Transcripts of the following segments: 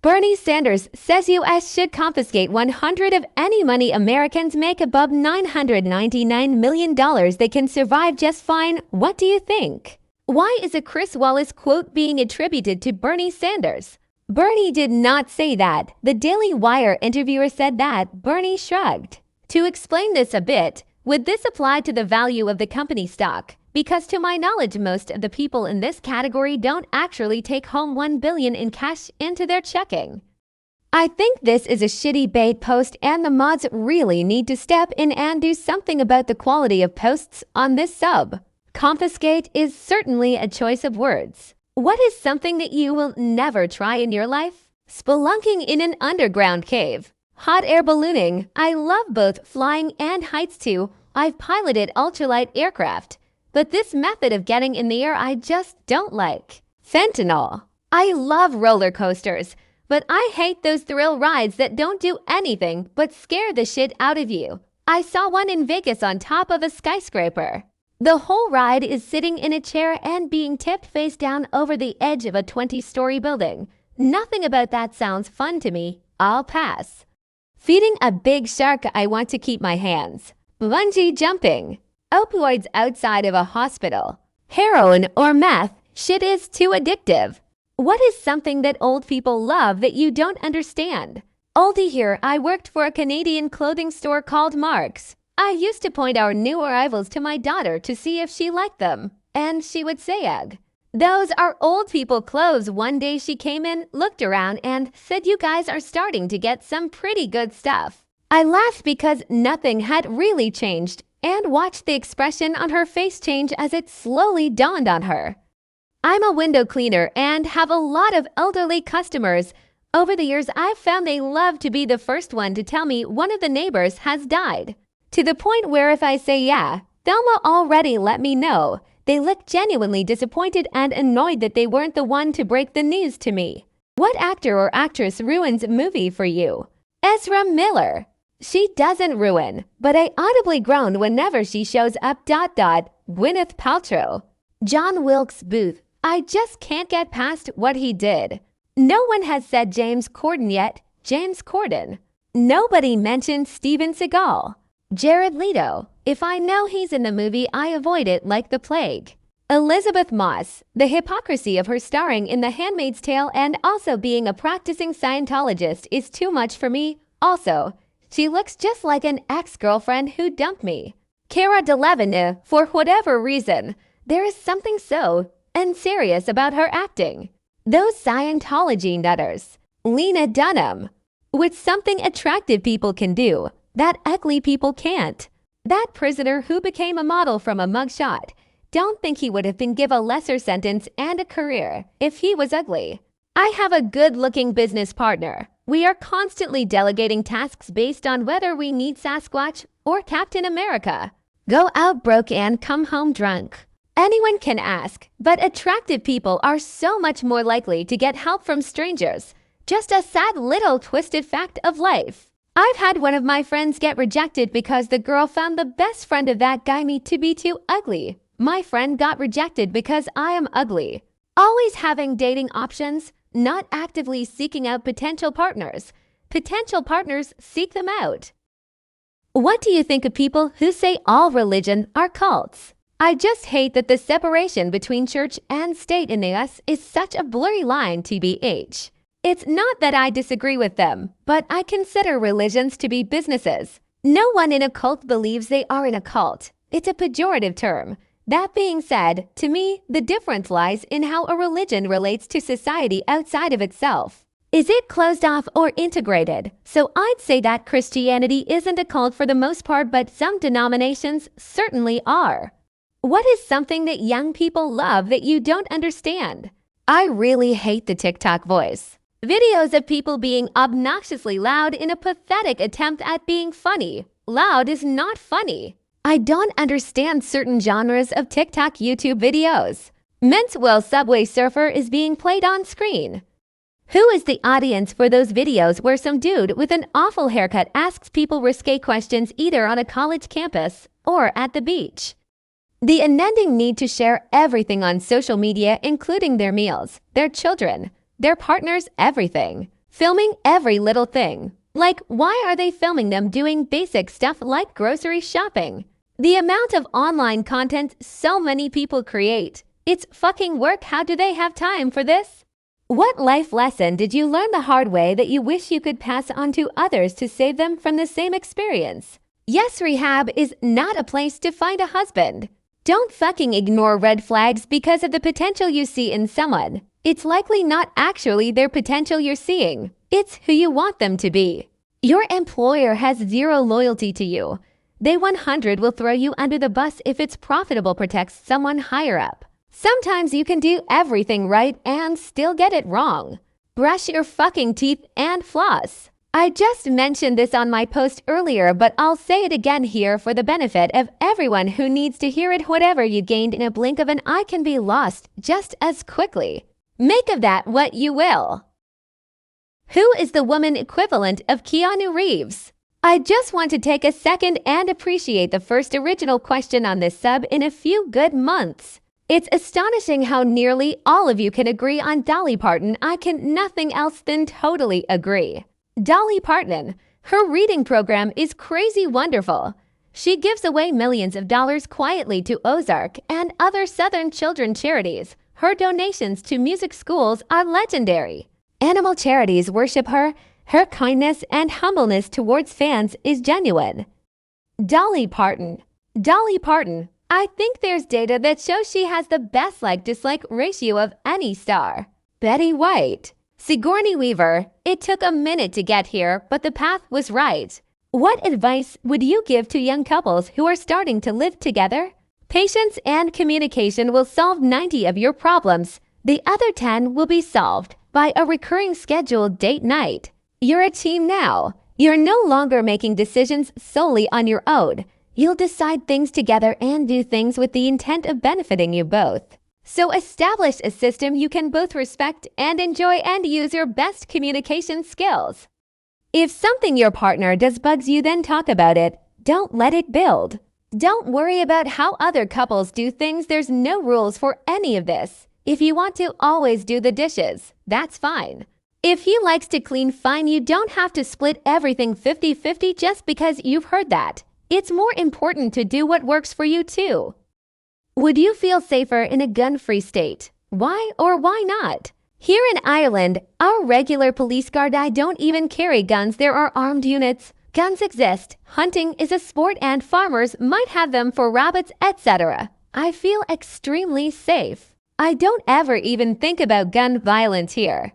Bernie Sanders says U.S. should confiscate 100 of any money Americans make above $999 million. They can survive just fine. What do you think? Why is a Chris Wallace quote being attributed to Bernie Sanders? Bernie did not say that. The Daily Wire interviewer said that. Bernie shrugged. To explain this a bit, would this apply to the value of the company stock? Because to my knowledge, most of the people in this category don't actually take home $1 billion in cash into their checking. I think this is a shitty bait post and the mods really need to step in and do something about the quality of posts on this sub. Confiscate is certainly a choice of words. What is something that you will never try in your life? Spelunking in an underground cave. Hot air ballooning. I love both flying and heights too. I've piloted ultralight aircraft. But this method of getting in the air I just don't like. Fentanyl. I love roller coasters, but I hate those thrill rides that don't do anything but scare the shit out of you. I saw one in Vegas on top of a skyscraper. The whole ride is sitting in a chair and being tipped face down over the edge of a 20-story building. Nothing about that sounds fun to me. I'll pass. Feeding a big shark, I want to keep my hands. Bungee jumping. Opioids outside of a hospital. Heroin or meth, shit is too addictive. What is something that old people love that you don't understand? Oldie here, I worked for a Canadian clothing store called Marks. I used to point our new arrivals to my daughter to see if she liked them, and she would say ugh. Those are old people clothes. One day she came in, looked around, and said you guys are starting to get some pretty good stuff. I laughed because nothing had really changed and watched the expression on her face change as it slowly dawned on her. I'm a window cleaner and have a lot of elderly customers. Over the years, I've found they love to be the first one to tell me one of the neighbors has died. To the point where if I say yeah, Thelma already let me know. They look genuinely disappointed and annoyed that they weren't the one to break the news to me. What actor or actress ruins a movie for you? Ezra Miller. She doesn't ruin, but I audibly groan whenever she shows up. Gwyneth Paltrow. John Wilkes Booth. I just can't get past what he did. No one has said James Corden yet. James Corden. Nobody mentioned Steven Seagal. Jared Leto. If I know he's in the movie, I avoid it like the plague. Elizabeth Moss. The hypocrisy of her starring in The Handmaid's Tale and also being a practicing Scientologist is too much for me. Also, she looks just like an ex-girlfriend who dumped me. Cara Delevingne, for whatever reason, there is something so unserious about her acting. Those Scientology nutters. Lena Dunham. With something attractive people can do, that ugly people can't. That prisoner who became a model from a mugshot. Don't think he would have been given a lesser sentence and a career if he was ugly. I have a good-looking business partner. We are constantly delegating tasks based on whether we need Sasquatch or Captain America. Go out broke and come home drunk. Anyone can ask, but attractive people are so much more likely to get help from strangers. Just a sad little twisted fact of life. I've had one of my friends get rejected because the girl found the best friend of that guy me to be too ugly. My friend got rejected because I am ugly. Always having dating options, not actively seeking out potential partners. Potential partners seek them out. What do you think of people who say all religion are cults? I just hate that the separation between church and state in the US is such a blurry line, TBH. It's not that I disagree with them, but I consider religions to be businesses. No one in a cult believes they are in a cult. It's a pejorative term. That being said, to me, the difference lies in how a religion relates to society outside of itself. Is it closed off or integrated? So I'd say that Christianity isn't a cult for the most part, but some denominations certainly are. What is something that young people love that you don't understand? I really hate the TikTok voice. Videos of people being obnoxiously loud in a pathetic attempt at being funny. Loud is not funny. I don't understand certain genres of TikTok YouTube videos. Meant while Subway Surfer is being played on screen. Who is the audience for those videos where some dude with an awful haircut asks people risque questions either on a college campus or at the beach? The unending need to share everything on social media, including their meals, their children, their partners, everything. Filming every little thing. Like, why are they filming them doing basic stuff like grocery shopping? The amount of online content so many people create. It's fucking work. How do they have time for this? What life lesson did you learn the hard way that you wish you could pass on to others to save them from the same experience? Yes, rehab is not a place to find a husband. Don't fucking ignore red flags because of the potential you see in someone. It's likely not actually their potential you're seeing. It's who you want them to be. Your employer has zero loyalty to you. They 100 will throw you under the bus if it's profitable protects someone higher up. Sometimes you can do everything right and still get it wrong. Brush your fucking teeth and floss. I just mentioned this on my post earlier, but I'll say it again here for the benefit of everyone who needs to hear it. Whatever you gained in a blink of an eye can be lost just as quickly. Make of that what you will. Who is the woman equivalent of Keanu Reeves? I just want to take a second and appreciate the first original question on this sub in a few good months. It's astonishing how nearly all of you can agree on Dolly Parton. I can nothing else than totally agree. Dolly Parton, her reading program is crazy wonderful. She gives away millions of dollars quietly to Ozark and other Southern children charities. Her donations to music schools are legendary. Animal charities worship her. Her kindness and humbleness towards fans is genuine. Dolly Parton. Dolly Parton. I think there's data that shows she has the best like-dislike ratio of any star. Betty White. Sigourney Weaver. It took a minute to get here, but the path was right. What advice would you give to young couples who are starting to live together? Patience and communication will solve 90 of your problems. The other 10 will be solved by a recurring scheduled date night. You're a team now. You're no longer making decisions solely on your own. You'll decide things together and do things with the intent of benefiting you both. So establish a system you can both respect and enjoy and use your best communication skills. If something your partner does bugs you, then talk about it. Don't let it build. Don't worry about how other couples do things. There's no rules for any of this. If you want to always do the dishes, that's fine. If he likes to clean, fine. You don't have to split everything 50-50 just because you've heard that. It's more important to do what works for you too. Would you feel safer in a gun-free state? Why or why not? Here in Ireland, our regular police guard don't even carry guns. There are armed units. Guns exist. Hunting is a sport and farmers might have them for rabbits, etc. I feel extremely safe. I don't ever even think about gun violence here.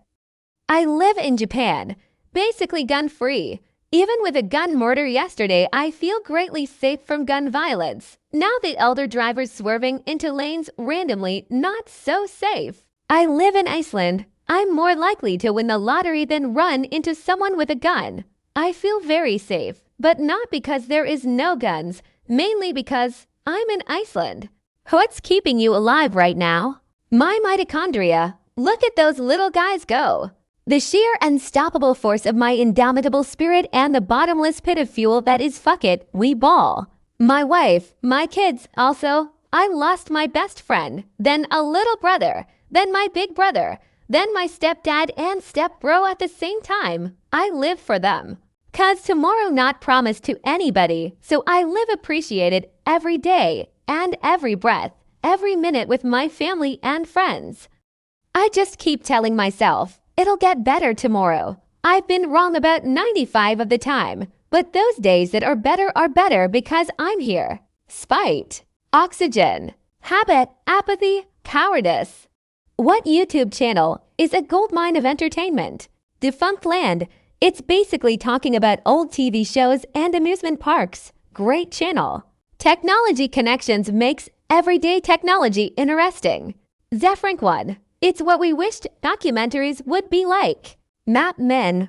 I live in Japan, basically gun-free. Even with a gun murder yesterday, I feel greatly safe from gun violence. Now the elder drivers swerving into lanes randomly, not so safe. I live in Iceland. I'm more likely to win the lottery than run into someone with a gun. I feel very safe, but not because there is no guns, mainly because I'm in Iceland. What's keeping you alive right now? My mitochondria. Look at those little guys go. The sheer unstoppable force of my indomitable spirit and the bottomless pit of fuel that is fuck it, we ball. My wife, my kids, also. I lost my best friend, then a little brother, then my big brother, then my stepdad and stepbro at the same time. I live for them. 'Cause tomorrow not promised to anybody, so I live appreciated every day and every breath, every minute with my family and friends. I just keep telling myself, it'll get better tomorrow. I've been wrong about 95 of the time, but those days that are better because I'm here. Spite, oxygen, habit, apathy, cowardice. What YouTube channel is a goldmine of entertainment? Defunct Land. It's basically talking about old TV shows and amusement parks. Great channel. Technology Connections makes everyday technology interesting. Zefrank One. It's what we wished documentaries would be like. Map Men.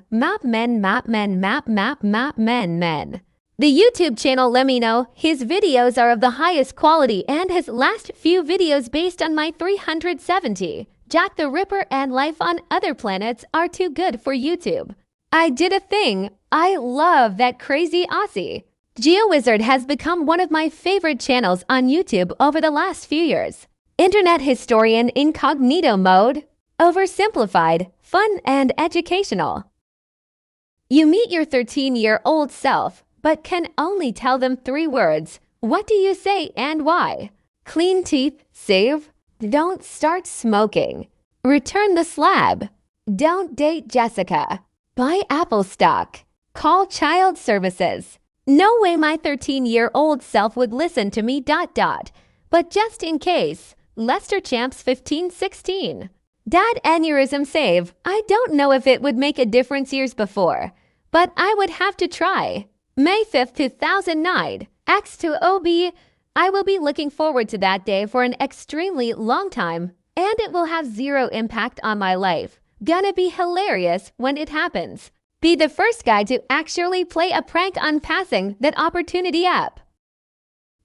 The YouTube channel let me know his videos are of the highest quality and his last few videos based on my 370. Jack the Ripper and life on other planets are too good for YouTube. I did a thing. I love that crazy Aussie. GeoWizard has become one of my favorite channels on YouTube over the last few years. Internet Historian Incognito Mode. Oversimplified, fun and educational. You meet your 13-year-old self, but can only tell them 3 words. What do you say and why? Clean teeth, save. Don't start smoking. Return the slab. Don't date Jessica. Buy Apple stock. Call child services. No way my 13-year-old self would listen to me. But just in case, Lester Champs 1516. Dad aneurysm save. I don't know if it would make a difference years before, but I would have to try. May 5th, 2009. X to OB. I will be looking forward to that day for an extremely long time, and it will have 0 impact on my life. Gonna be hilarious when it happens. Be the first guy to actually play a prank on passing that opportunity up.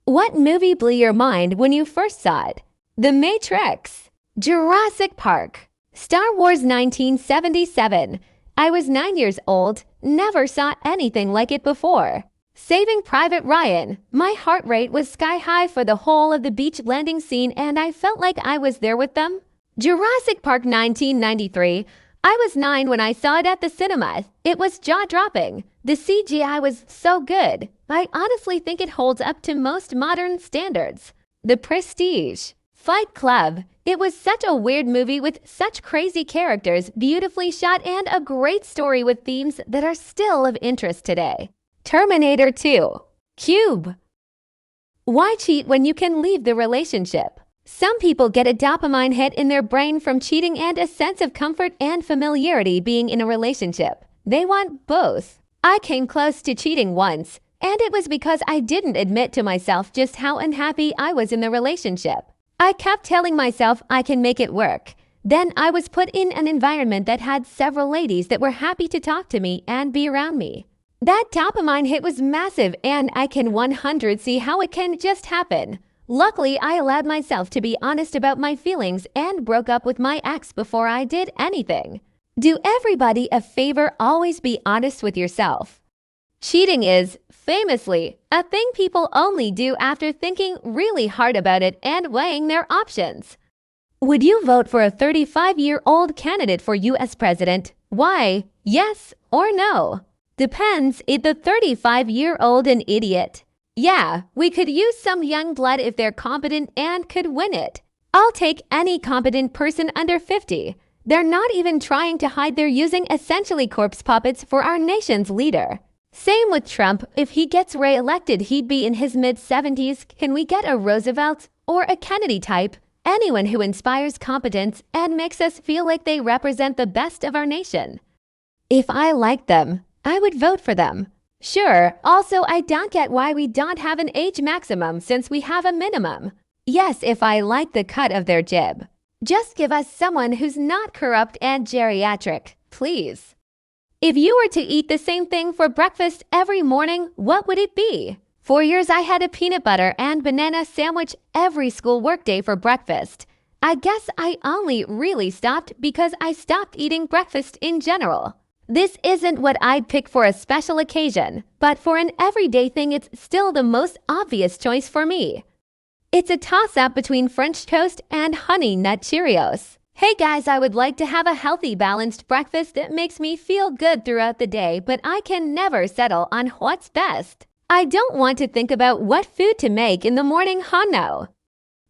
What movie blew your mind when you first saw it? The Matrix, Jurassic Park, Star Wars 1977. I was 9 years old, never saw anything like it before. Saving Private Ryan. My heart rate was sky high for the whole of the beach landing scene, and I felt like I was there with them. Jurassic Park 1993. I was 9 when I saw it at the cinema. It was jaw-dropping. The CGI was so good. I honestly think it holds up to most modern standards. The Prestige. Fight Club. It was such a weird movie with such crazy characters, beautifully shot, and a great story with themes that are still of interest today. Terminator 2. Cube. Why cheat when you can leave the relationship? Some people get a dopamine hit in their brain from cheating and a sense of comfort and familiarity being in a relationship. They want both. I came close to cheating once, and it was because I didn't admit to myself just how unhappy I was in the relationship. I kept telling myself I can make it work. Then I was put in an environment that had several ladies that were happy to talk to me and be around me. That dopamine hit was massive, and I can 100% see how it can just happen. Luckily, I allowed myself to be honest about my feelings and broke up with my ex before I did anything. Do everybody a favor, always be honest with yourself. Cheating is, famously, a thing people only do after thinking really hard about it and weighing their options. Would you vote for a 35-year-old candidate for U.S. president? Why? Yes or no? Depends, is the 35-year-old an idiot? Yeah, we could use some young blood if they're competent and could win it. I'll take any competent person under 50. They're not even trying to hide they're using essentially corpse puppets for our nation's leader. Same with Trump. If he gets re-elected, he'd be in his mid-70s. Can we get a Roosevelt or a Kennedy type? Anyone who inspires competence and makes us feel like they represent the best of our nation. If I liked them, I would vote for them. Sure, also I don't get why we don't have an age maximum since we have a minimum. Yes, if I like the cut of their jib. Just give us someone who's not corrupt and geriatric, please. If you were to eat the same thing for breakfast every morning, what would it be? For years I had a peanut butter and banana sandwich every school workday for breakfast. I guess I only really stopped because I stopped eating breakfast in general. This isn't what I'd pick for a special occasion, but for an everyday thing it's still the most obvious choice for me. It's a toss-up between French toast and Honey Nut Cheerios. Hey guys, I would like to have a healthy, balanced breakfast that makes me feel good throughout the day, but I can never settle on what's best. I don't want to think about what food to make in the morning, no.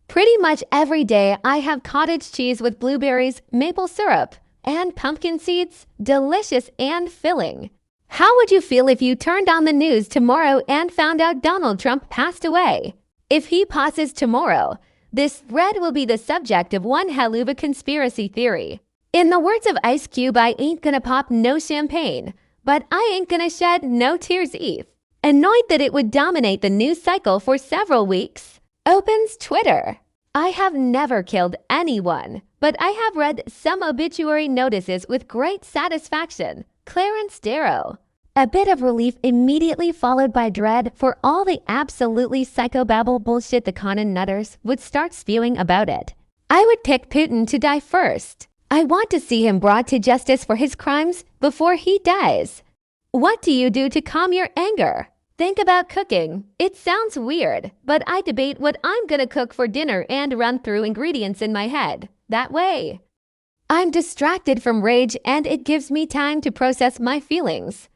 Pretty much every day I have cottage cheese with blueberries, maple syrup, and pumpkin seeds, delicious and filling. How would you feel if you turned on the news tomorrow and found out Donald Trump passed away? If he passes tomorrow, this thread will be the subject of one hell of a conspiracy theory. In the words of Ice Cube, I ain't gonna pop no champagne, but I ain't gonna shed no tears either. Annoyed that it would dominate the news cycle for several weeks, opens Twitter. I have never killed anyone, but I have read some obituary notices with great satisfaction. Clarence Darrow. A bit of relief immediately followed by dread for all the absolutely psychobabble bullshit the Conan nutters would start spewing about it. I would pick Putin to die first. I want to see him brought to justice for his crimes before he dies. What do you do to calm your anger? Think about cooking. It sounds weird, but I debate what I'm gonna cook for dinner and run through ingredients in my head. That way, I'm distracted from rage and it gives me time to process my feelings.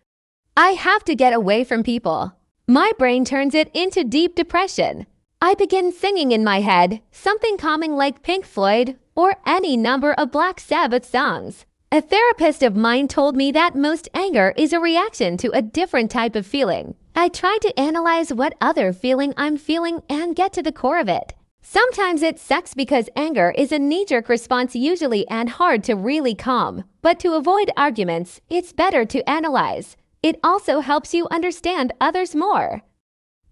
I have to get away from people. My brain turns it into deep depression. I begin singing in my head, something calming like Pink Floyd or any number of Black Sabbath songs. A therapist of mine told me that most anger is a reaction to a different type of feeling. I try to analyze what other feeling I'm feeling and get to the core of it. Sometimes it sucks because anger is a knee-jerk response usually and hard to really calm. But to avoid arguments, it's better to analyze. It also helps you understand others more.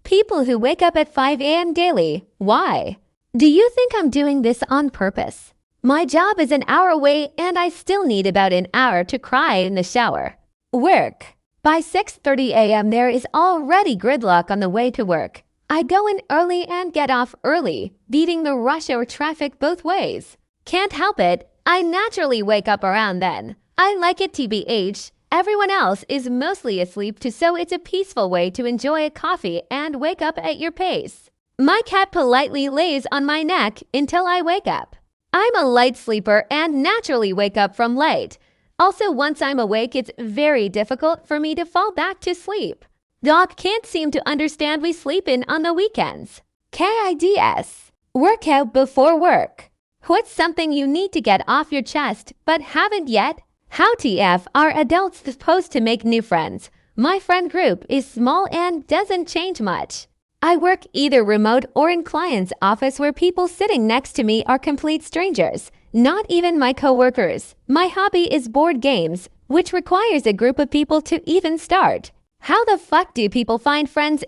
People who wake up at 5 a.m. daily, why? Do you think I'm doing this on purpose? My job is an hour away and I still need about an hour to cry in the shower. Work. By 6:30 a.m. there is already gridlock on the way to work. I go in early and get off early, beating the rush hour traffic both ways. Can't help it, I naturally wake up around then. I like it TBH. Everyone else is mostly asleep too, so it's a peaceful way to enjoy a coffee and wake up at your pace. My cat politely lays on my neck until I wake up. I'm a light sleeper and naturally wake up from late. Also, once I'm awake, it's very difficult for me to fall back to sleep. Doc can't seem to understand we sleep in on the weekends. KIDS. Workout before work. What's something you need to get off your chest but haven't yet? How TF are adults supposed to make new friends? My friend group is small and doesn't change much. I work either remote or in client's office where people sitting next to me are complete strangers, not even my coworkers. My hobby is board games, which requires a group of people to even start. How the fuck do people find friends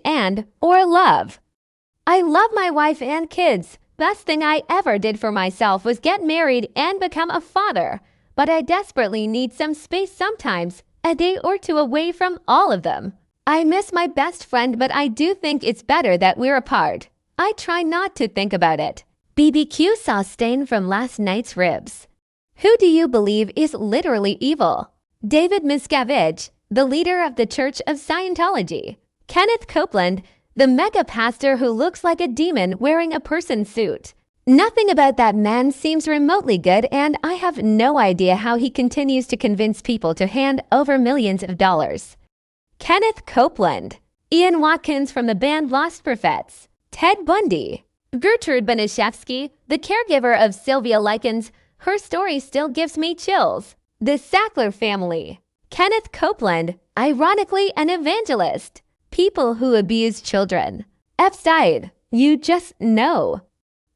or love? I love my wife and kids. Best thing I ever did for myself was get married and become a father. But I desperately need some space sometimes, a day or two away from all of them. I miss my best friend, but I do think it's better that we're apart. I try not to think about it. BBQ sauce stain from last night's ribs. Who do you believe is literally evil? David Miscavige, the leader of the Church of Scientology. Kenneth Copeland, the mega pastor who looks like a demon wearing a person suit. Nothing about that man seems remotely good, and I have no idea how he continues to convince people to hand over millions of dollars. Kenneth Copeland. Ian Watkins from the band Lost Prophets. Ted Bundy. Gertrude Banishevsky, the caregiver of Sylvia Likens. Her story still gives me chills. The Sackler family. Kenneth Copeland, ironically an evangelist. People who abuse children. Epstein, you just know.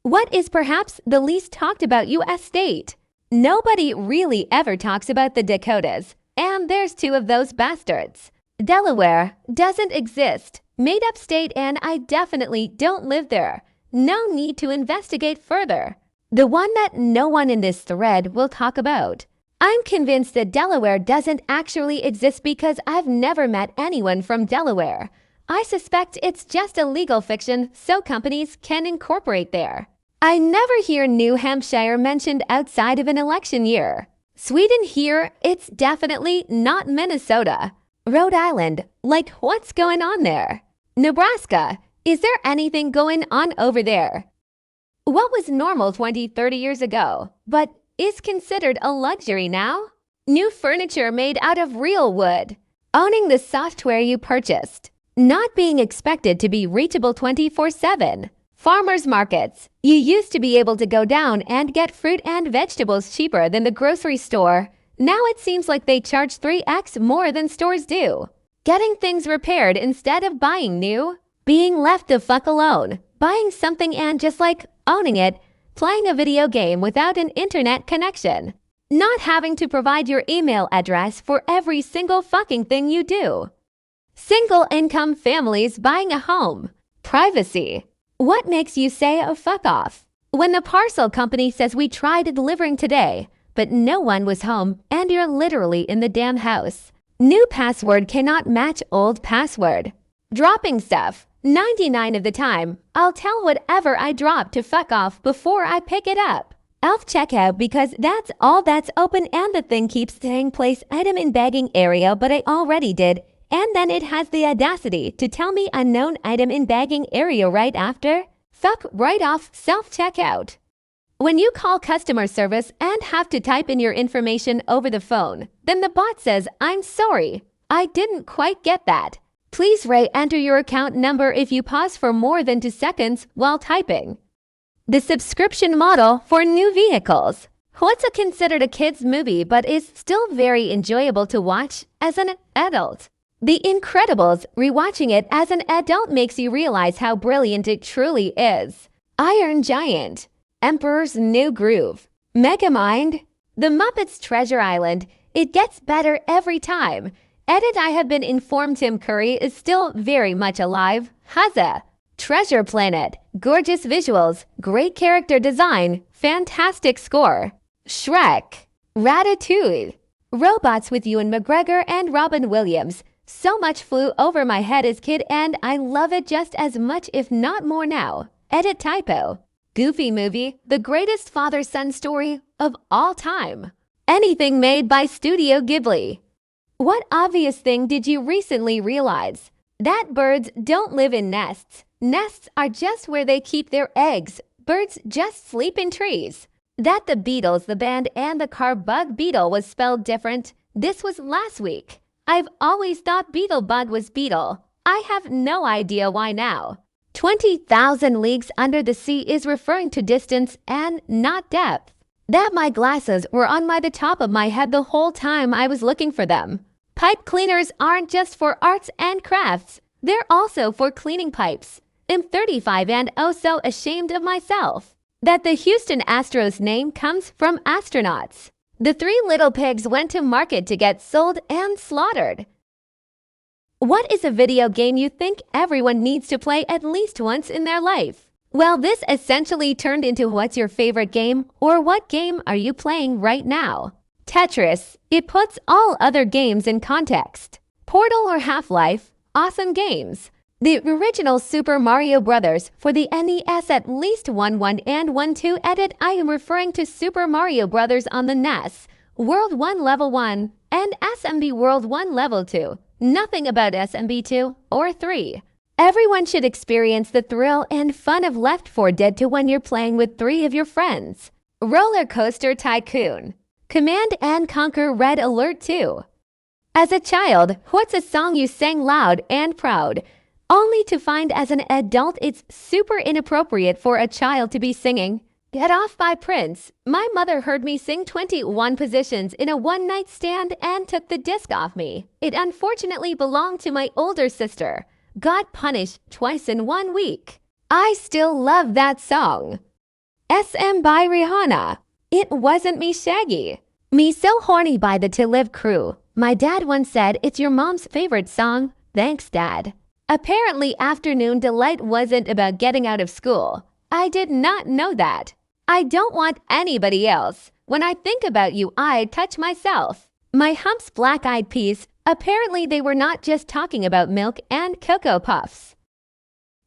What is perhaps the least talked about U.S. state? Nobody really ever talks about the Dakotas, and there's two of those bastards. Delaware doesn't exist. Made up state, and I definitely don't live there. No need to investigate further. The one that no one in this thread will talk about. I'm convinced that Delaware doesn't actually exist because I've never met anyone from Delaware. I suspect it's just a legal fiction so companies can incorporate there. I never hear New Hampshire mentioned outside of an election year. Sweden here, it's definitely not Minnesota. Rhode Island, like what's going on there? Nebraska, is there anything going on over there? What was normal 20-30 years ago, but is considered a luxury now? New furniture made out of real wood. Owning the software you purchased. Not being expected to be reachable 24/7. Farmers markets. You used to be able to go down and get fruit and vegetables cheaper than the grocery store. Now it seems like they charge 3x more than stores do. Getting things repaired instead of buying new. Being left the fuck alone. Buying something and just like owning it. Playing a video game without an internet connection. Not having to provide your email address for every single fucking thing you do. Single income families buying a home. Privacy. What makes you say oh fuck off? When the parcel company says we tried delivering today, but no one was home and you're literally in the damn house. New password cannot match old password. Dropping stuff. 99 of the time, I'll tell whatever I drop to fuck off before I pick it up. Elf checkout because that's all that's open and the thing keeps saying place item in bagging area, but I already did. And then it has the audacity to tell me unknown item in bagging area right after. Fuck right off self-checkout. When you call customer service and have to type in your information over the phone, then the bot says, I'm sorry. I didn't quite get that. Please enter your account number if you pause for more than 2 seconds while typing. The subscription model for new vehicles. What's considered a kid's movie but is still very enjoyable to watch as an adult? The Incredibles. Rewatching it as an adult makes you realize how brilliant it truly is. Iron Giant, Emperor's New Groove, Megamind, The Muppets Treasure Island. It gets better every time. Edit. I have been informed Tim Curry is still very much alive. Huzzah! Treasure Planet, gorgeous visuals, great character design, fantastic score. Shrek, Ratatouille, Robots with Ewan McGregor and Robin Williams. So much flew over my head as kid and I love it just as much if not more now. Edit typo. Goofy Movie, the greatest father-son story of all time. Anything made by Studio Ghibli. What obvious thing did you recently realize? That birds don't live in nests. Nests are just where they keep their eggs. Birds just sleep in trees. That the Beatles, the band, and the car Bug Beetle was spelled different. This was last week. I've always thought Beetlebug was Beetle. I have no idea why now. 20,000 leagues under the sea is referring to distance and not depth. That my glasses were on the top of my head the whole time I was looking for them. Pipe cleaners aren't just for arts and crafts. They're also for cleaning pipes. I'm 35 and oh so ashamed of myself. That the Houston Astros name comes from astronauts. The 3 little pigs went to market to get sold and slaughtered. What is a video game you think everyone needs to play at least once in their life? Well, this essentially turned into what's your favorite game or what game are you playing right now? Tetris. It puts all other games in context. Portal or Half-Life. Awesome games. The original Super Mario Bros. For the NES at least 1-1 and 1-2. Edit. I am referring to Super Mario Bros. On the NES. World 1 Level 1 and SMB World 1 Level 2. Nothing about SMB 2 or 3. Everyone should experience the thrill and fun of Left 4 Dead 2 when you're playing with 3 of your friends. Roller Coaster Tycoon. Command and Conquer Red Alert 2. As a child, what's a song you sang loud and proud, only to find as an adult it's super inappropriate for a child to be singing? Get Off by Prince. My mother heard me sing 21 positions in a one-night stand and took the disc off me. It unfortunately belonged to my older sister. Got punished twice in 1 week. I still love that song. SM by Rihanna. It Wasn't Me Shaggy. Me So Horny by the To Live Crew. My dad once said it's your mom's favorite song. Thanks, Dad. Apparently Afternoon Delight wasn't about getting out of school. I did not know that. I don't want anybody else. When I think about you, I touch myself. My Humps Black Eyed Peas. Apparently they were not just talking about milk and Cocoa Puffs.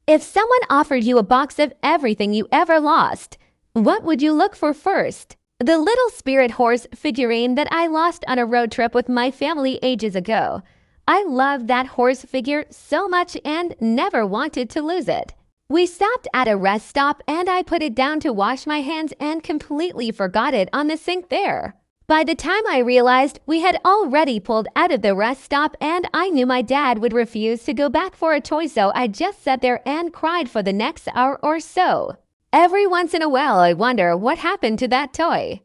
If someone offered you a box of everything you ever lost, what would you look for first? The little spirit horse figurine that I lost on a road trip with my family ages ago. I loved that horse figure so much and never wanted to lose it. We stopped at a rest stop and I put it down to wash my hands and completely forgot it on the sink there. By the time I realized, we had already pulled out of the rest stop and I knew my dad would refuse to go back for a toy, so I just sat there and cried for the next hour or so. Every once in a while I wonder what happened to that toy.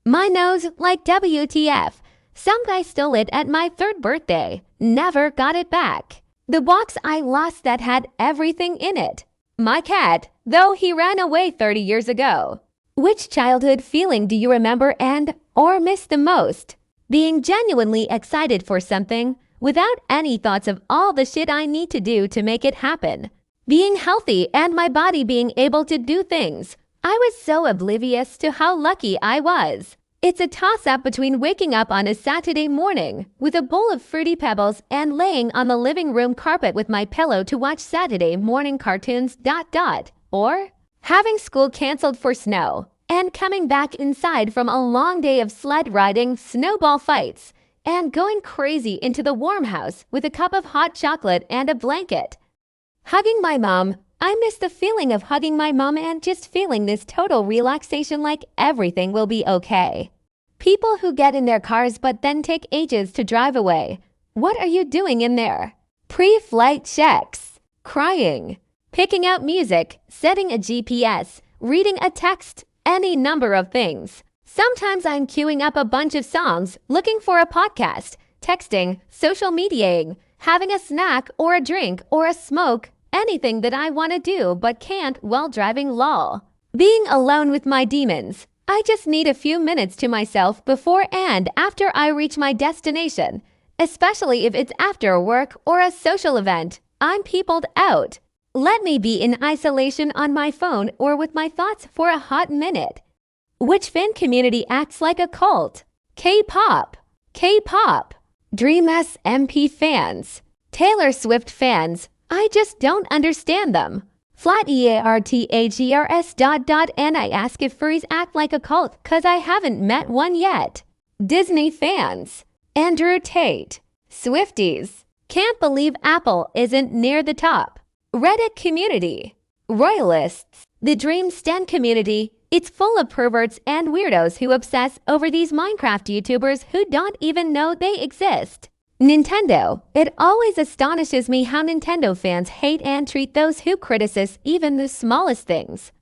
My nose, like WTF. Some guy stole it at my 3rd birthday. Never got it back. The box I lost that had everything in it. My cat, though he ran away 30 years ago. Which childhood feeling do you remember and or miss the most? Being genuinely excited for something without any thoughts of all the shit I need to do to make it happen. Being healthy and my body being able to do things. I was so oblivious to how lucky I was. It's a toss-up between waking up on a Saturday morning with a bowl of Fruity Pebbles and laying on the living room carpet with my pillow to watch Saturday morning cartoons ... or having school canceled for snow and coming back inside from a long day of sled riding, snowball fights, and going crazy into the warm house with a cup of hot chocolate and a blanket. Hugging my mom. I miss the feeling of hugging my mom and just feeling this total relaxation, like everything will be okay. People who get in their cars but then take ages to drive away. What are you doing in there? Pre-flight checks, crying, picking out music, setting a GPS, reading a text, any number of things. Sometimes I'm queuing up a bunch of songs, looking for a podcast, texting, social mediaing, having a snack or a drink or a smoke, anything that I want to do but can't while driving lol. Being alone with my demons. I just need a few minutes to myself before and after I reach my destination, especially if it's after work or a social event. I'm peopled out. Let me be in isolation on my phone or with my thoughts for a hot minute. Which fan community acts like a cult? K-pop. K-pop. Dream SMP fans. Taylor Swift fans. I just don't understand them. Flat EARTHERS ... and I ask if furries act like a cult cause I haven't met one yet. Disney fans. Andrew Tate. Swifties. Can't believe Apple isn't near the top. Reddit community. Royalists. The Dream Stan community. It's full of perverts and weirdos who obsess over these Minecraft YouTubers who don't even know they exist. Nintendo. It always astonishes me how Nintendo fans hate and treat those who criticize even the smallest things.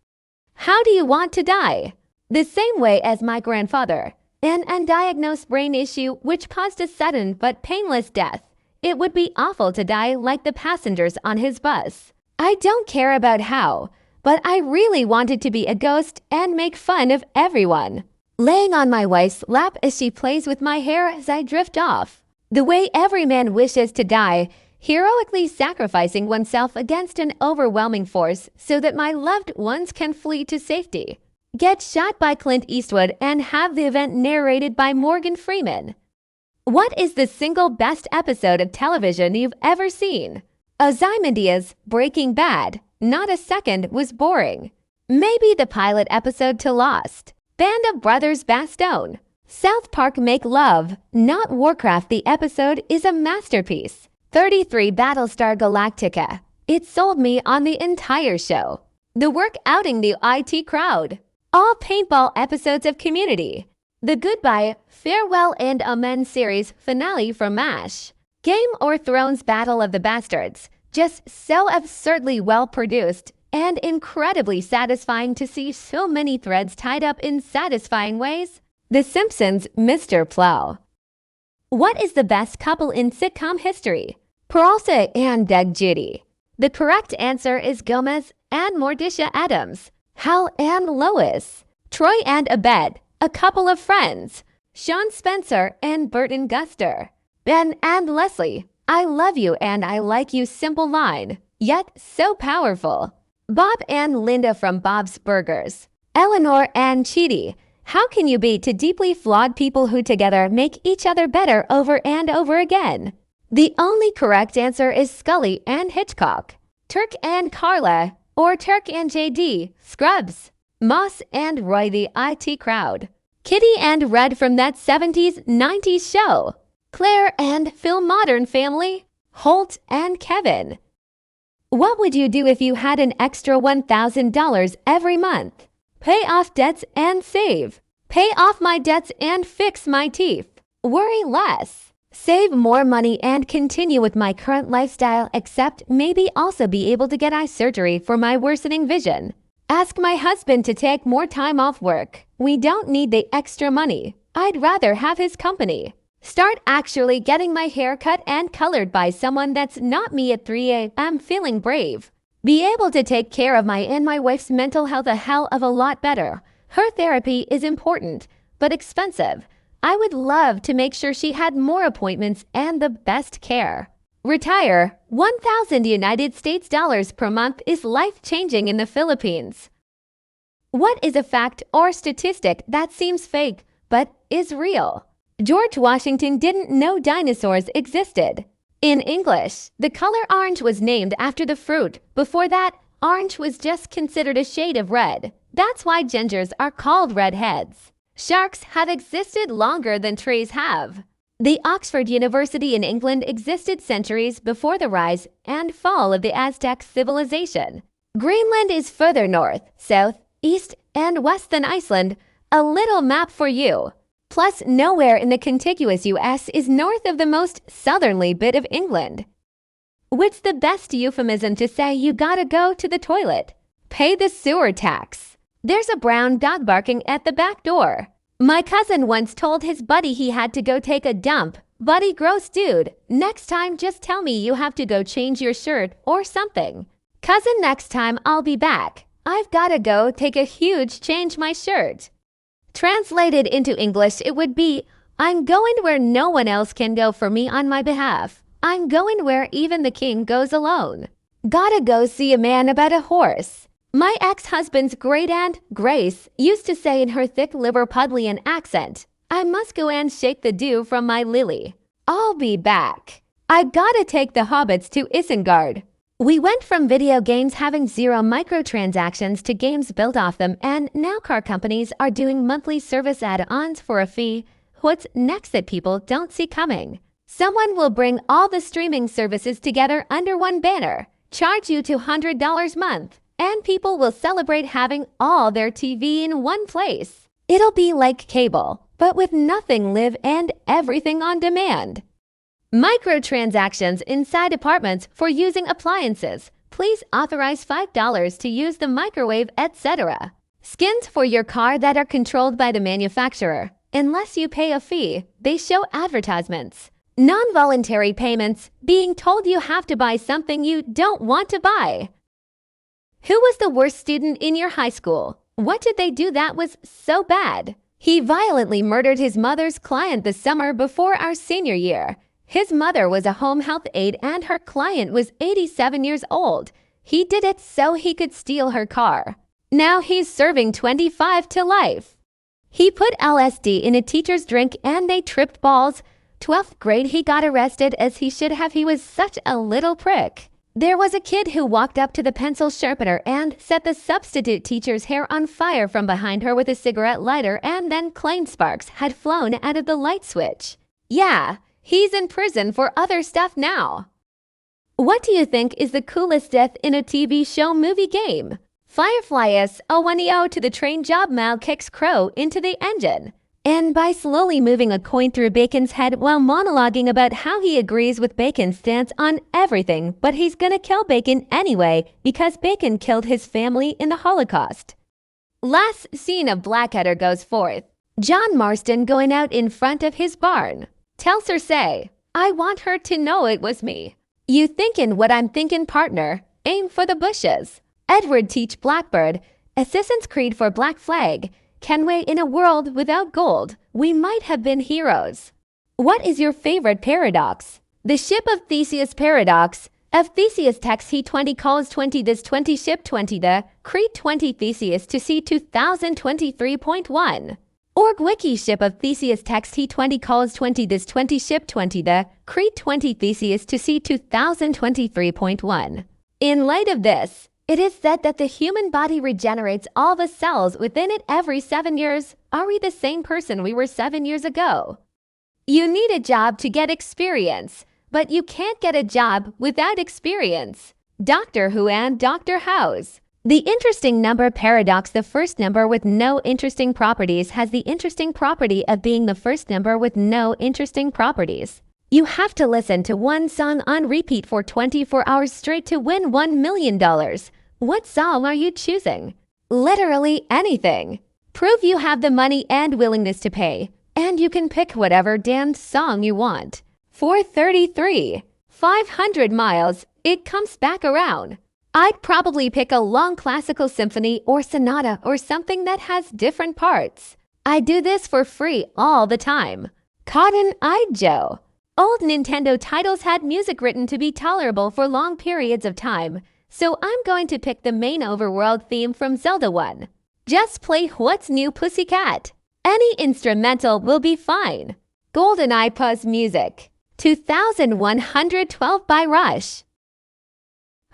How do you want to die? The same way as my grandfather. An undiagnosed brain issue which caused a sudden but painless death. It would be awful to die like the passengers on his bus. I don't care about how, but I really wanted to be a ghost and make fun of everyone. Laying on my wife's lap as she plays with my hair as I drift off. The way every man wishes to die, heroically sacrificing oneself against an overwhelming force so that my loved ones can flee to safety. Get shot by Clint Eastwood and have the event narrated by Morgan Freeman. What is the single best episode of television you've ever seen? Ozymandias' Breaking Bad. Not a second was boring. Maybe the pilot episode to Lost. Band of Brothers Bastone. South Park Make Love, Not Warcraft. The episode is a masterpiece. 33 Battlestar Galactica. It sold me on the entire show. The work outing the IT crowd. All paintball episodes of Community. The Goodbye, Farewell and Amen series finale from MASH. Game of Thrones Battle of the Bastards. Just so absurdly well produced and incredibly satisfying to see so many threads tied up in satisfying ways. The Simpsons' Mr. Plow. What is the best couple in sitcom history? Peralta and Doug Judy. The correct answer is Gomez and Morticia Adams. Hal and Lois. Troy and Abed, a couple of friends. Sean Spencer and Burton Guster. Ben and Leslie. I love you and I like you. Simple line, yet so powerful. Bob and Linda from Bob's Burgers. Eleanor and Chidi. How can you be two deeply flawed people who together make each other better over and over again? The only correct answer is Scully and Hitchcock. Turk and Carla, or Turk and JD, Scrubs. Moss and Roy, the IT crowd. Kitty and Red from That 70s, 90s Show. Claire and Phil Modern Family. Holt and Kevin. What would you do if you had an extra $1,000 every month? Pay off debts and save. Pay off my debts and fix my teeth. Worry less. Save more money and continue with my current lifestyle, except maybe also be able to get eye surgery for my worsening vision. Ask my husband to take more time off work. We don't need the extra money. I'd rather have his company. Start actually getting my hair cut and colored by someone that's not me at 3 a.m. feeling brave. Be able to take care of my and my wife's mental health a hell of a lot better. Her therapy is important, but expensive. I would love to make sure she had more appointments and the best care. Retire. 1,000 United States dollars per month is life-changing in the Philippines. What is a fact or statistic that seems fake but is real? George Washington didn't know dinosaurs existed. In English, the color orange was named after the fruit. Before that, orange was just considered a shade of red. That's why gingers are called redheads. Sharks have existed longer than trees have. The Oxford University in England existed centuries before the rise and fall of the Aztec civilization. Greenland is further north, south, east, and west than Iceland. A little map for you. Plus, nowhere in the contiguous US is north of the most southerly bit of England. What's the best euphemism to say you gotta go to the toilet? Pay the sewer tax. There's a brown dog barking at the back door. My cousin once told his buddy he had to go take a dump. Buddy, gross dude. Next time, just tell me you have to go change your shirt or something. Cousin, next time I'll be back. I've gotta go take a huge change my shirt. Translated into English, it would be, I'm going where no one else can go for me on my behalf. I'm going where even the king goes alone. Gotta go see a man about a horse. My ex-husband's great-aunt, Grace, used to say in her thick Liverpudlian accent, I must go and shake the dew from my lily. I'll be back. I gotta take the hobbits to Isengard. We went from video games having zero microtransactions to games built off them, and now car companies are doing monthly service add-ons for a fee. What's next that people don't see coming? Someone will bring all the streaming services together under one banner, charge you $200 a month, and people will celebrate having all their TV in one place. It'll be like cable, but with nothing live and everything on demand. Microtransactions inside apartments for using appliances. Please authorize $5 to use the microwave, etc. Skins for your car that are controlled by the manufacturer. Unless you pay a fee, they show advertisements. Non-voluntary payments, being told you have to buy something you don't want to buy. Who was the worst student in your high school? What did they do that was so bad? He violently murdered his mother's client the summer before our senior year. His mother was a home health aide and her client was 87 years old. He did it so he could steal her car. Now he's serving 25 to life. He put LSD in a teacher's drink and they tripped balls. 12th grade, he got arrested as he should have. He was such a little prick. There was a kid who walked up to the pencil sharpener and set the substitute teacher's hair on fire from behind her with a cigarette lighter and then claimed sparks had flown out of the light switch. Yeah, he's in prison for other stuff now. What do you think is the coolest death in a TV show, movie, game? Firefly S01EO to the train job. Mal kicks Crow into the engine. And by slowly moving a coin through Bacon's head while monologuing about how he agrees with Bacon's stance on everything, but he's gonna kill Bacon anyway because Bacon killed his family in the Holocaust. Last scene of Blackadder goes forth. John Marston going out in front of his barn. Tells Cersei, I want her to know it was me. You thinkin' what I'm thinkin', partner. Aim for the bushes. Edward teach Blackbird. Assassin's Creed for Black Flag. Kenway in a world without gold. We might have been heroes. What is your favorite paradox? The ship of Theseus paradox. Of Theseus text he 20 calls 20 this 20 ship 20 the Crete 20 Theseus to see 2023.1. Org wiki ship of Theseus text he 20 calls 20 this 20 ship 20 the Crete 20 Theseus to see 2023.1. In light of this, it is said that the human body regenerates all the cells within it every 7 years. Are we the same person we were 7 years ago? You need a job to get experience, but you can't get a job without experience. Doctor Who and Dr. House. The interesting number paradox. The first number with no interesting properties has the interesting property of being the first number with no interesting properties. You have to listen to one song on repeat for 24 hours straight to win $1 million. What song are you choosing? Literally anything. Prove you have the money and willingness to pay, and you can pick whatever damned song you want. 433. 500 miles. It comes back around. I'd probably pick a long classical symphony or sonata or something that has different parts. I do this for free all the time. Cotton-eyed Joe. Old Nintendo titles had music written to be tolerable for long periods of time, so I'm going to pick the main overworld theme from Zelda 1. Just play What's New Pussycat. Any instrumental will be fine. GoldenEye Puzz music. 2112 by Rush.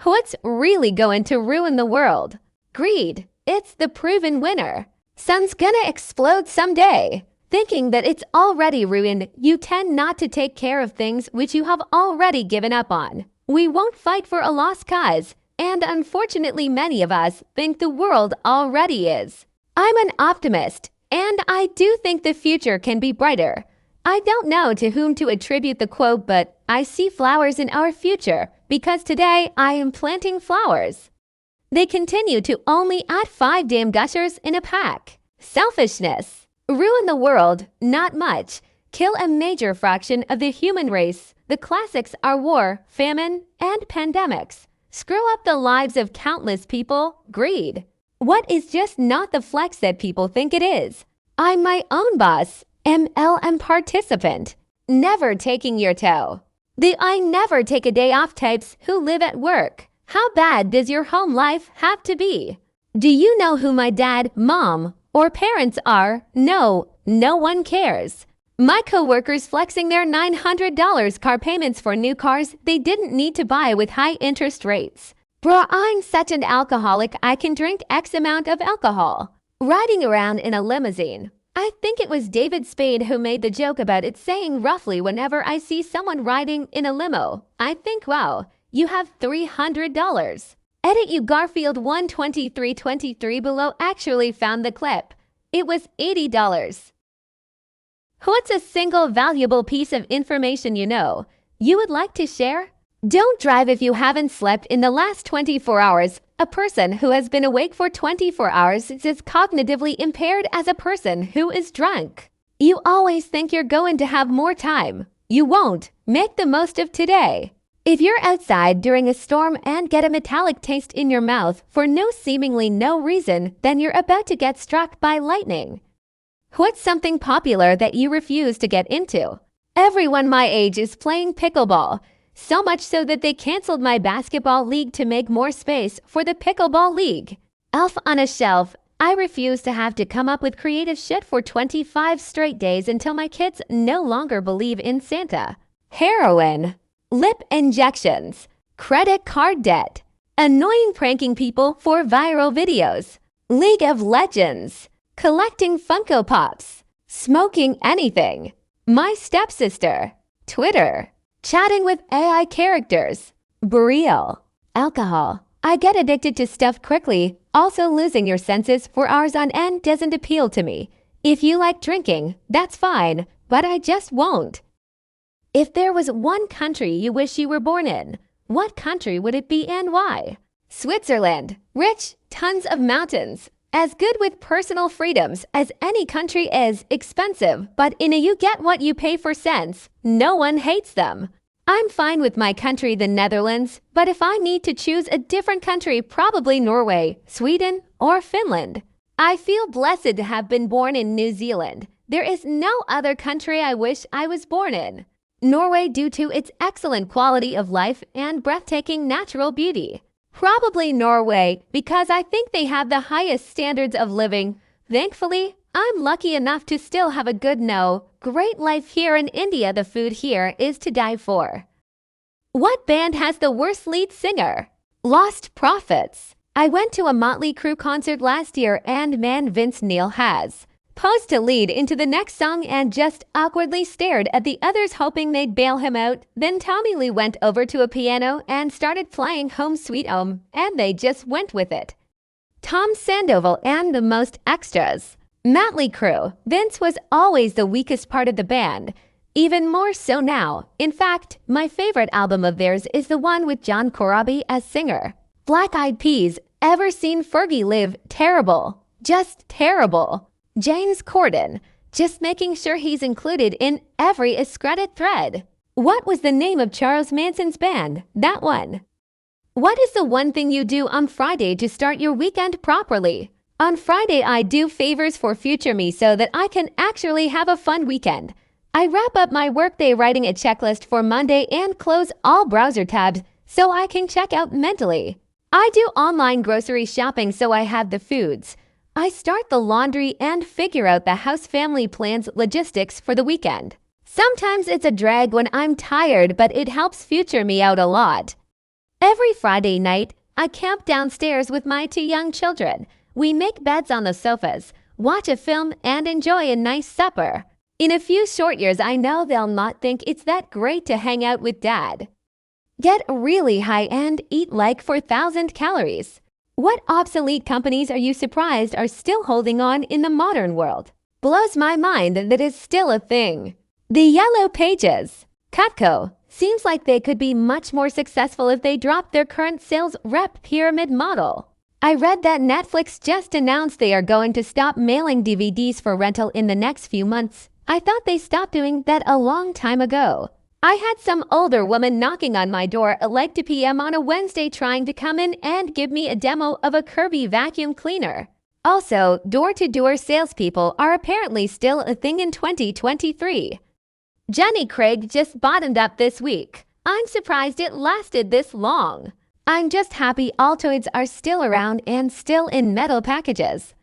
What's really going to ruin the world? Greed. It's the proven winner. Sun's gonna explode someday. Thinking that it's already ruined, you tend not to take care of things which you have already given up on. We won't fight for a lost cause, and unfortunately many of us think the world already is. I'm an optimist, And I do think the future can be brighter. I don't know to whom to attribute the quote, but I see flowers in our future because today I am planting flowers. They continue to only add 5 damn gushers in a pack. Selfishness. Ruin the world, not much. Kill a major fraction of the human race. The classics are war, famine, and pandemics. Screw up the lives of countless people, greed. What is just not the flex that people think it is? I'm my own boss, MLM participant. Never taking your toe. The I never take a day off types who live at work. How bad does your home life have to be? Do you know who my dad, mom, or parents are? No, no one cares. My coworkers flexing their $900 car payments for new cars they didn't need to buy with high interest rates. Bruh, I'm such an alcoholic I can drink X amount of alcohol. Riding around in a limousine. I think it was David Spade who made the joke about it, saying roughly whenever I see someone riding in a limo, I think, wow, you have $300. Edit you Garfield 12323 below actually found the clip. It was $80. What's a single valuable piece of information you know you would like to share? Don't drive if you haven't slept in the last 24 hours. A person who has been awake for 24 hours is as cognitively impaired as a person who is drunk. You always think you're going to have more time. You won't. Make the most of today. If you're outside during a storm and get a metallic taste in your mouth for seemingly no reason, then you're about to get struck by lightning. What's something popular that you refuse to get into? Everyone my age is playing pickleball. So much so that they canceled my basketball league to make more space for the pickleball league. Elf on a shelf. I refuse to have to come up with creative shit for 25 straight days until my kids no longer believe in Santa. Heroin. Lip injections. Credit card debt. Annoying pranking people for viral videos. League of Legends. Collecting Funko Pops. Smoking anything. My stepsister. Twitter. Chatting with AI characters. Burial. Alcohol. I get addicted to stuff quickly. Also, losing your senses for hours on end doesn't appeal to me. If you like drinking, that's fine, but I just won't. If there was one country you wish you were born in, what country would it be and why? Switzerland. Rich, tons of mountains. As good with personal freedoms as any country is, expensive, but in a you get what you pay for sense. No one hates them. I'm fine with my country, the Netherlands, but if I need to choose a different country, probably Norway, Sweden, or Finland. I feel blessed to have been born in New Zealand. There is no other country I wish I was born in. Norway due to its excellent quality of life and breathtaking natural beauty. Probably Norway, because I think they have the highest standards of living. Thankfully, I'm lucky enough to still have a great life here in India. The food here is to die for. What band has the worst lead singer? Lost Prophets. I went to a Motley Crue concert last year and man, Vince Neil has posed to lead into the next song and just awkwardly stared at the others hoping they'd bail him out. Then Tommy Lee went over to a piano and started playing Home Sweet Home, and they just went with it. Tom Sandoval and the most extras. Motley Crue. Vince was always the weakest part of the band, even more so now. In fact, my favorite album of theirs is the one with John Corabi as singer. Black Eyed Peas. Ever seen Fergie live? Terrible. Just terrible. James Corden, just making sure he's included in every Reddit thread. What was the name of Charles Manson's band? That one. What is the one thing you do on Friday to start your weekend properly? On Friday, I do favors for future me so that I can actually have a fun weekend. I wrap up my workday writing a checklist for Monday and close all browser tabs so I can check out mentally. I do online grocery shopping so I have the foods. I start the laundry and figure out the house family plans logistics for the weekend. Sometimes it's a drag when I'm tired, but it helps future me out a lot. Every Friday night, I camp downstairs with my 2 young children. We make beds on the sofas, watch a film, and enjoy a nice supper. In a few short years, I know they'll not think it's that great to hang out with dad. Get really high and eat like 4,000 calories. What obsolete companies are you surprised are still holding on in the modern world? Blows my mind that is still a thing. The Yellow Pages. Cutco. Seems like they could be much more successful if they dropped their current sales rep pyramid model. I read that Netflix just announced they are going to stop mailing DVDs for rental in the next few months. I thought they stopped doing that a long time ago. I had some older woman knocking on my door at like 2 p.m. on a Wednesday trying to come in and give me a demo of a Kirby vacuum cleaner. Also, door-to-door salespeople are apparently still a thing in 2023. Jenny Craig just bottomed up this week. I'm surprised it lasted this long. I'm just happy Altoids are still around and still in metal packages.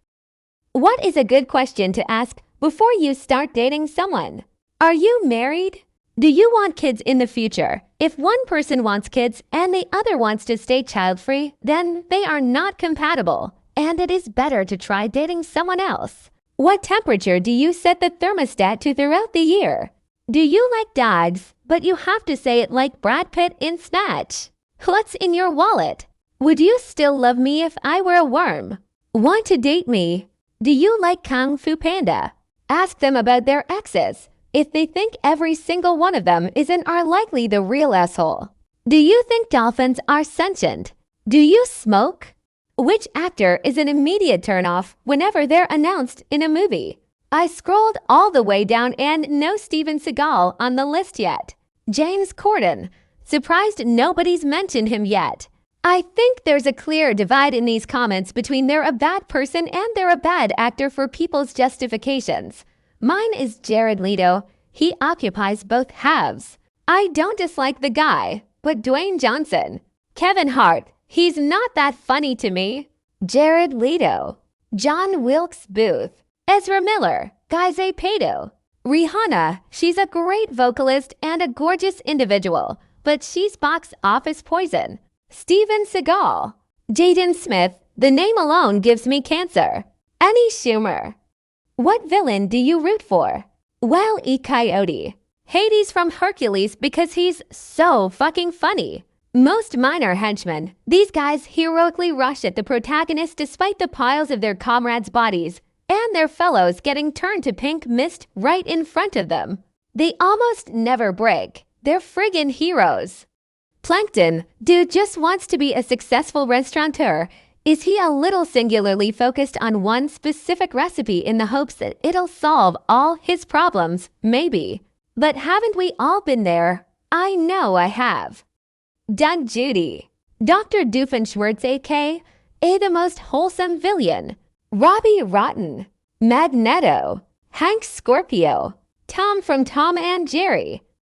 What is a good question to ask before you start dating someone? Are you married? Do you want kids in the future? If one person wants kids and the other wants to stay child-free, then they are not compatible, and it is better to try dating someone else. What temperature do you set the thermostat to throughout the year? Do you like dogs, but you have to say it like Brad Pitt in Snatch? What's in your wallet? Would you still love me if I were a worm? Want to date me? Do you like Kung Fu Panda? Ask them about their exes. If they think every single one of them isn't are likely the real asshole. Do you think dolphins are sentient? Do you smoke? Which actor is an immediate turnoff whenever they're announced in a movie? I scrolled all the way down and no Steven Seagal on the list yet. James Corden. Surprised nobody's mentioned him yet. I think there's a clear divide in these comments between they're a bad person and they're a bad actor for people's justifications. Mine is Jared Leto. He occupies both halves. I don't dislike the guy, but Dwayne Johnson. Kevin Hart. He's not that funny to me. Jared Leto. John Wilkes Booth. Ezra Miller. Guy Pedo. Rihanna. She's a great vocalist and a gorgeous individual, but she's box office poison. Steven Seagal. Jaden Smith. The name alone gives me cancer. Annie Schumer. What villain do you root for? Wile E. Coyote. Hades from Hercules because he's so fucking funny. Most minor henchmen. These guys heroically rush at the protagonist despite the piles of their comrades' bodies and their fellows getting turned to pink mist right in front of them. They almost never break. They're friggin' heroes. Plankton. Dude just wants to be a successful restaurateur. Is he a little singularly focused on one specific recipe in the hopes that it'll solve all his problems? Maybe. But haven't we all been there? I know I have. Doug Judy. Dr. Doofenshmirtz A.K. The most wholesome villain. Robbie Rotten. Magneto. Hank Scorpio. Tom from Tom and Jerry.